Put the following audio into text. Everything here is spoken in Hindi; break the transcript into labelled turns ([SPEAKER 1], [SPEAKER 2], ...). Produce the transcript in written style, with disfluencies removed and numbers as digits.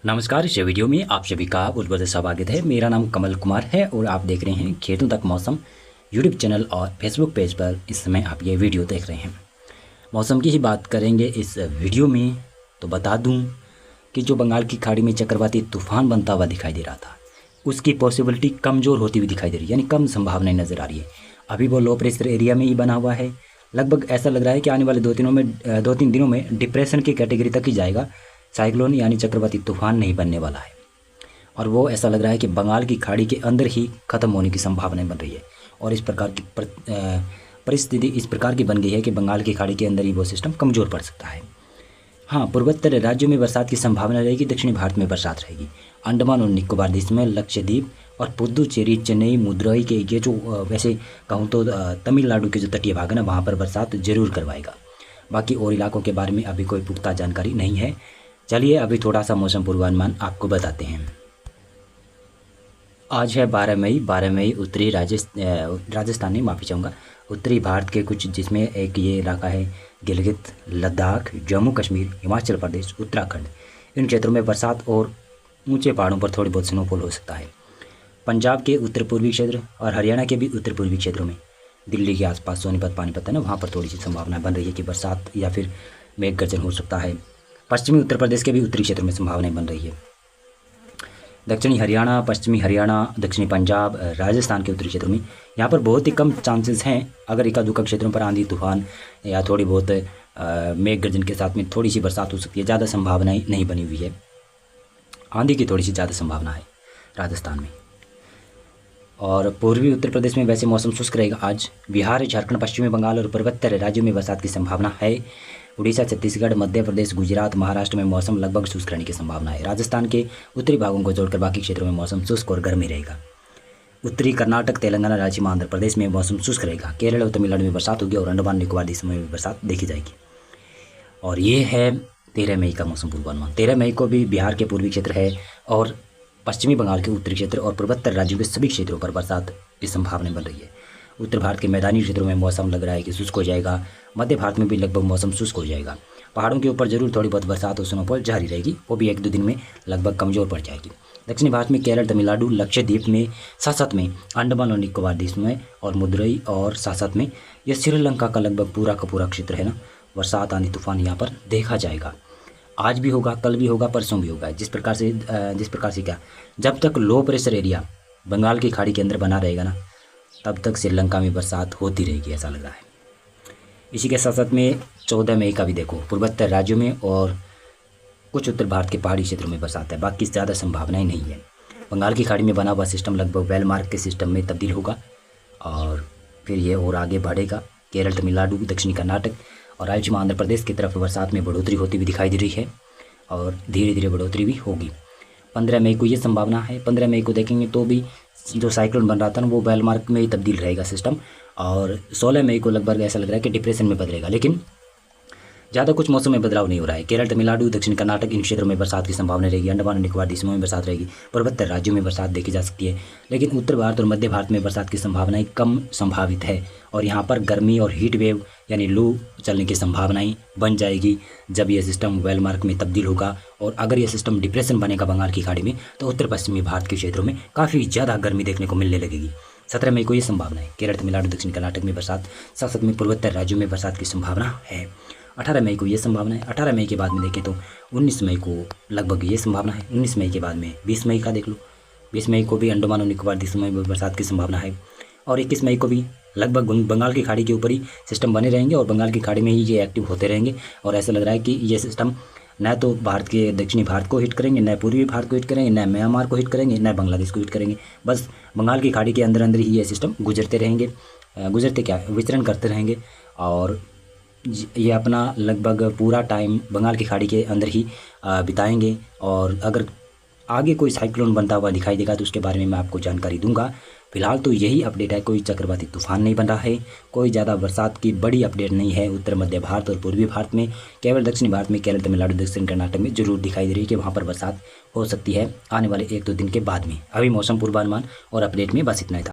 [SPEAKER 1] नमस्कार। इस वीडियो में आप सभी का बहुत बहुत स्वागत है। मेरा नाम कमल कुमार है और आप देख रहे हैं खेतों तक मौसम यूट्यूब चैनल और फेसबुक पेज पर इस समय आप ये वीडियो देख रहे हैं। मौसम की ही बात करेंगे इस वीडियो में। तो बता दूं कि जो बंगाल की खाड़ी में चक्रवाती तूफान बनता हुआ दिखाई दे रहा था, उसकी पॉसिबिलिटी कमज़ोर होती हुई दिखाई दे रही है, यानी कम संभावनाएँ नज़र आ रही है। अभी वो लो प्रेशर एरिया में ही बना हुआ है। लगभग ऐसा लग रहा है कि आने वाले 2-3 दिनों में डिप्रेशन की कैटेगरी तक ही जाएगा। साइक्लोन यानी चक्रवाती तूफान नहीं बनने वाला है। और वो ऐसा लग रहा है कि बंगाल की खाड़ी के अंदर ही ख़त्म होने की संभावनाएं बन रही है। और इस प्रकार की परिस्थिति इस प्रकार की बन गई है कि बंगाल की खाड़ी के अंदर ही वो सिस्टम कमज़ोर पड़ सकता है। हाँ, पूर्वोत्तर राज्यों में बरसात की संभावना रहेगी। दक्षिणी भारत में बरसात रहेगी। अंडमान और निकोबार द्वीप में, लक्षद्वीप और पुदुचेरी, चेन्नई, मदुरई के ये जो वैसे कहूँ तो तमिलनाडु के जो तटीय भाग है ना, वहाँ पर बरसात जरूर करवाएगा। बाकी और इलाकों के बारे में अभी कोई पुख्ता जानकारी नहीं है। चलिए अभी थोड़ा सा मौसम पूर्वानुमान आपको बताते हैं। आज है 12 मई। 12 मई उत्तरी राजस्थान नहीं, माफ़ी चाहूँगा, उत्तरी भारत के कुछ, जिसमें एक ये इलाका है गिलगित, लद्दाख, जम्मू कश्मीर, हिमाचल प्रदेश, उत्तराखंड। इन क्षेत्रों में बरसात और ऊंचे पहाड़ों पर थोड़ी बहुत स्नोफॉल हो सकता है। पंजाब के उत्तर पूर्वी क्षेत्र और हरियाणा के भी उत्तर पूर्वी क्षेत्रों में, दिल्ली के आसपास सोनीपत, पानीपत है ना, वहाँ पर थोड़ी सी संभावना बन रही है कि बरसात या फिर मेघ गर्जन हो सकता है। पश्चिमी उत्तर प्रदेश के भी उत्तरी क्षेत्रों में संभावनाएं बन रही है। दक्षिणी हरियाणा, पश्चिमी हरियाणा, दक्षिणी पंजाब, राजस्थान के उत्तरी क्षेत्रों में यहाँ पर बहुत ही कम चांसेस हैं। अगर एका दुक्का क्षेत्रों पर आंधी तूफान या थोड़ी बहुत मेघ गर्जन के साथ में थोड़ी सी बरसात हो सकती है। ज़्यादा संभावनाएं नहीं बनी हुई है। आंधी की थोड़ी सी ज़्यादा संभावना है राजस्थान में। और पूर्वी उत्तर प्रदेश में वैसे मौसम शुष्क रहेगा आज। बिहार, झारखंड, पश्चिमी बंगाल और पूर्वोत्तर राज्यों में बरसात की संभावना है। उड़ीसा, छत्तीसगढ़, मध्य प्रदेश, गुजरात, महाराष्ट्र में मौसम लगभग शुष्क रहने की संभावना है। राजस्थान के उत्तरी भागों को जोड़कर बाकी क्षेत्रों में मौसम शुष्क और गर्म ही रहेगा। उत्तरी कर्नाटक, तेलंगाना राज्य में, आंध्र प्रदेश में मौसम शुष्क रहेगा। केरल और तमिलनाडु में बरसात होगी और अंडमान निकोबार द्वीप में भी बरसात देखी जाएगी। और ये है 13 मई का मौसम पूर्वानुमान। 13 मई को भी बिहार के पूर्वी क्षेत्र है और पश्चिमी बंगाल के उत्तरी क्षेत्र और पूर्वोत्तर राज्यों के सभी क्षेत्रों पर बरसात की संभावना बन रही है। उत्तर भारत के मैदानी क्षेत्रों में मौसम लग रहा है कि शुष्क हो जाएगा। मध्य भारत में भी लगभग मौसम शुष्क हो जाएगा। पहाड़ों के ऊपर जरूर थोड़ी बहुत बरसात और स्नोफॉल जारी रहेगी, वो भी 1-2 दिन में लगभग कमज़ोर पड़ जाएगी। दक्षिणी भारत में केरल, तमिलनाडु, लक्षद्वीप में, साथ में अंडमान और निकोबार द्वीप में और मदुरई और साथ में यह श्रीलंका का लगभग पूरा का पूरा क्षेत्र है ना, बरसात, आंधी तूफान यहाँ पर देखा जाएगा। आज भी होगा, कल भी होगा, परसों भी होगा। जिस प्रकार से क्या, जब तक लो प्रेशर एरिया बंगाल की खाड़ी के अंदर बना रहेगा ना, तब तक श्रीलंका में बरसात होती रहेगी, ऐसा लग रहा है। इसी के साथ में 14 मई का भी देखो, पूर्वोत्तर राज्यों में और कुछ उत्तर भारत के पहाड़ी क्षेत्रों में बरसात है। बाकी ज़्यादा संभावनाएं नहीं है। बंगाल की खाड़ी में बना हुआ सिस्टम लगभग वेलमार्क के सिस्टम में तब्दील होगा और फिर ये और आगे बढ़ेगा। केरल, तमिलनाडु, दक्षिणी कर्नाटक और राज्य में आंध्र प्रदेश की तरफ बरसात में बढ़ोतरी होती हुई दिखाई दे रही है और धीरे धीरे बढ़ोतरी भी होगी। 15 मई को ये संभावना है। 15 मई को देखेंगे तो भी जो साइक्लोन बन रहा था ना, वो वेलमार्क में ही तब्दील रहेगा सिस्टम। और 16 मई को लगभग ऐसा लग रहा है कि डिप्रेशन में बदलेगा, लेकिन ज़्यादा कुछ मौसम में बदलाव नहीं हो रहा है। केरल, तमिलनाडु, दक्षिण कर्नाटक, इन क्षेत्रों में बरसात की संभावना रहेगी। अंडमान और निकोबार द्वीपों में बरसात रहेगी। पूर्वोत्तर राज्यों में बरसात देखी जा सकती है, लेकिन उत्तर भारत और मध्य भारत में बरसात की संभावनाएं कम संभावित है। और यहाँ पर गर्मी और हीट वेव यानी लू चलने की संभावनाएं बन जाएगी जब यह सिस्टम वेलमार्क में तब्दील होगा। और अगर यह सिस्टम डिप्रेशन बनेगा बंगाल की खाड़ी में, तो उत्तर पश्चिमी भारत के क्षेत्रों में काफ़ी ज़्यादा गर्मी देखने को मिलने लगेगी। 17 मई को ये संभावना है। केरल, तमिलनाडु, दक्षिण कर्नाटक में बरसात, साथ में पूर्वोत्तर राज्यों में बरसात की संभावना है। 18 मई को ये संभावना है। 18 मई के बाद में देखें तो 19 मई को लगभग ये संभावना है। 19 मई के बाद में 20 मई का देख लो। 20 मई को भी अंडमान और निकोबार द्वीपों में बरसात की संभावना है। और 21 मई को भी लगभग बंगाल की खाड़ी के ऊपर ही सिस्टम बने रहेंगे और बंगाल की खाड़ी में ही ये एक्टिव होते रहेंगे। और ऐसा लग रहा है कि ये सिस्टम न तो भारत के दक्षिणी भारत को हिट करेंगे, न पूर्वी भारत को हिट करेंगे, न म्यांमार को हिट करेंगे, न बांग्लादेश को हिट करेंगे। बस बंगाल की खाड़ी के अंदर अंदर ही ये सिस्टम गुजरते रहेंगे, विचरण करते रहेंगे। और ये अपना लगभग पूरा टाइम बंगाल की खाड़ी के अंदर ही बिताएंगे। और अगर आगे कोई साइक्लोन बनता हुआ दिखाई देगा तो उसके बारे में मैं आपको जानकारी दूंगा। फिलहाल तो यही अपडेट है। कोई चक्रवाती तूफान नहीं बन रहा है, कोई ज़्यादा बरसात की बड़ी अपडेट नहीं है उत्तर मध्य भारत और पूर्वी भारत में। केवल दक्षिणी भारत में, केरल, तमिलनाडु, दक्षिण कर्नाटक में जरूर दिखाई दे रही है कि वहाँ पर बरसात हो सकती है आने वाले 1-2 दिन के बाद में। अभी मौसम पूर्वानुमान और अपडेट में बस इतना ही था।